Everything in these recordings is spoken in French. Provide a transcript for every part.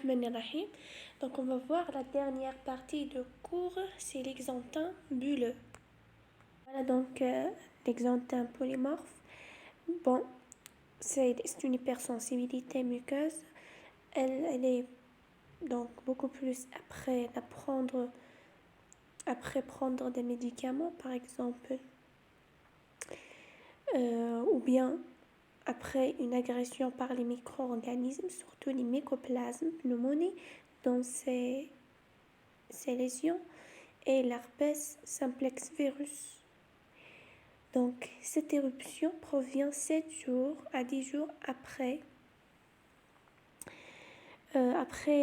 Bismillahirrahmanirrahim. Donc on va voir la dernière partie de cours, c'est l'exanthème bulleux. Voilà donc l'exanthème polymorphe. Bon, c'est une hypersensibilité muqueuse. Elle est donc beaucoup plus après prendre des médicaments par exemple, ou bien après une agression par les micro-organismes, surtout les mycoplasmes pneumoniques dans ces lésions, et l'herpès simplex virus. Donc, cette éruption provient 7 jours à 10 jours après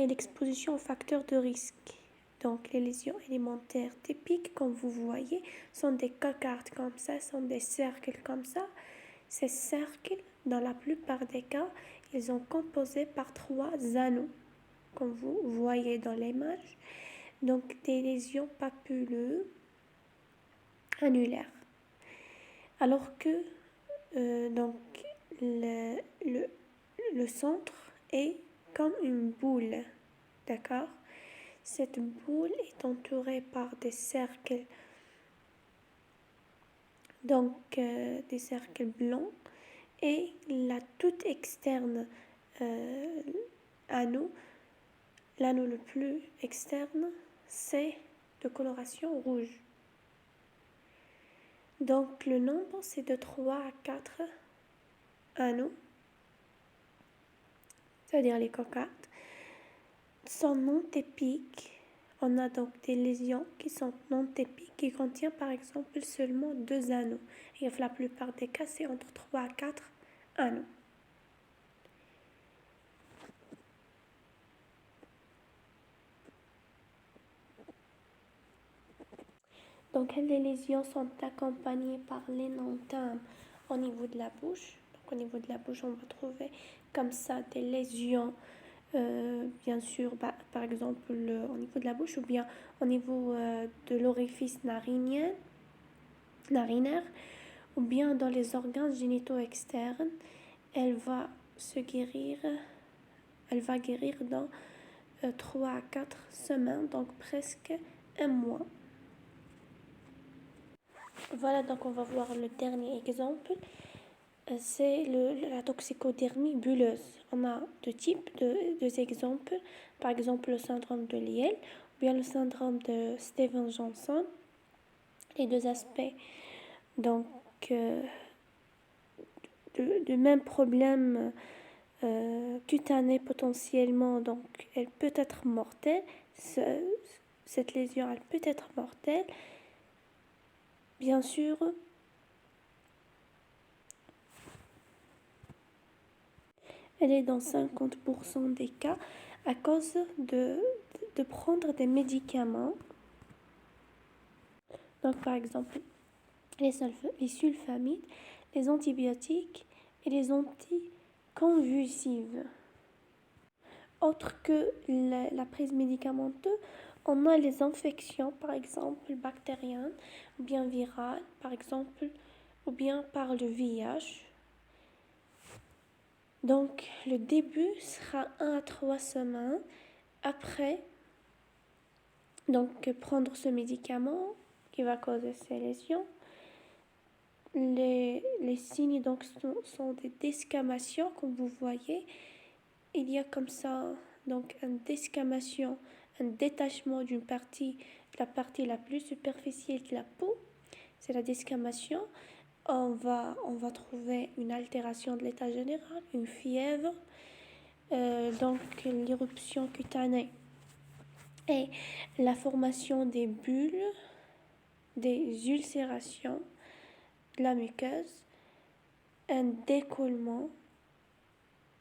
l'exposition aux facteurs de risque. Donc, les lésions élémentaires typiques, comme vous voyez, sont des cocardes comme ça, sont des cercles comme ça. Ces cercles, dans la plupart des cas, ils sont composés par 3 anneaux, comme vous voyez dans l'image. Donc, des lésions papuleuses annulaires. Alors que donc, le centre est comme une boule, d'accord? Cette boule est entourée par des cercles, donc des cercles blancs, et la toute externe l'anneau le plus externe, c'est de coloration rouge. Donc le nombre, c'est de 3 à 4 anneaux, c'est-à-dire les cocardes, sont non typiques. On a donc des lésions qui sont non typiques, qui contiennent par exemple seulement 2 anneaux. Et la plupart des cas, c'est entre 3 à 4 anneaux. Donc les lésions sont accompagnées par l'énontame au niveau de la bouche. Donc au niveau de la bouche, on va trouver comme ça des lésions, bien sûr, par exemple au niveau de la bouche, ou bien au niveau de l'orifice narinaire, ou bien dans les organes génitaux externes. Elle va guérir dans 3 à 4 semaines, donc presque un mois. Voilà, donc on va voir le dernier exemple. C'est la toxicodermie bulleuse. On a deux exemples. Par exemple, le syndrome de Lyell ou bien le syndrome de Stevens-Johnson. Les deux aspects donc de même problème cutané potentiellement, donc elle peut être mortelle. Cette lésion, elle peut être mortelle. Bien sûr, elle est dans 50% des cas à cause de prendre des médicaments. Donc par exemple, les sulfamides, les antibiotiques et les anticonvulsives. Autre que la prise médicamenteuse, on a les infections, par exemple bactériennes, ou bien virales, par exemple, ou bien par le VIH. Donc, le début sera 1 à 3 semaines après donc prendre ce médicament qui va causer ces lésions. Les signes donc sont des desquamations, comme vous voyez. Il y a comme ça donc une desquamation, un détachement d'une partie, la partie la plus superficielle de la peau. C'est la desquamation. On va trouver une altération de l'état général, une fièvre, donc l'éruption cutanée et la formation des bulles, des ulcérations de la muqueuse, un décollement,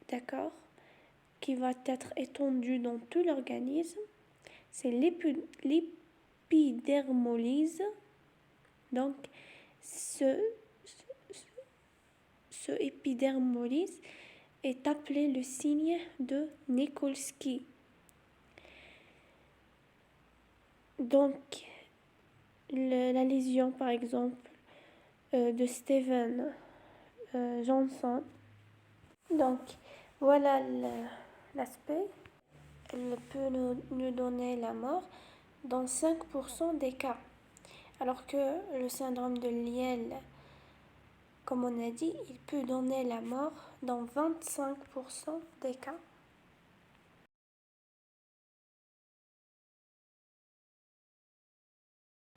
d'accord, qui va être étendu dans tout l'organisme. C'est l'épidermolyse. Donc, ce épidermolyse est appelé le signe de Nikolsky. Donc, la lésion, par exemple, de Steven Johnson. Donc, voilà l'aspect. elle peut nous donner la mort dans 5% des cas. Alors que le syndrome de Lyell, comme on a dit, il peut donner la mort dans 25% des cas.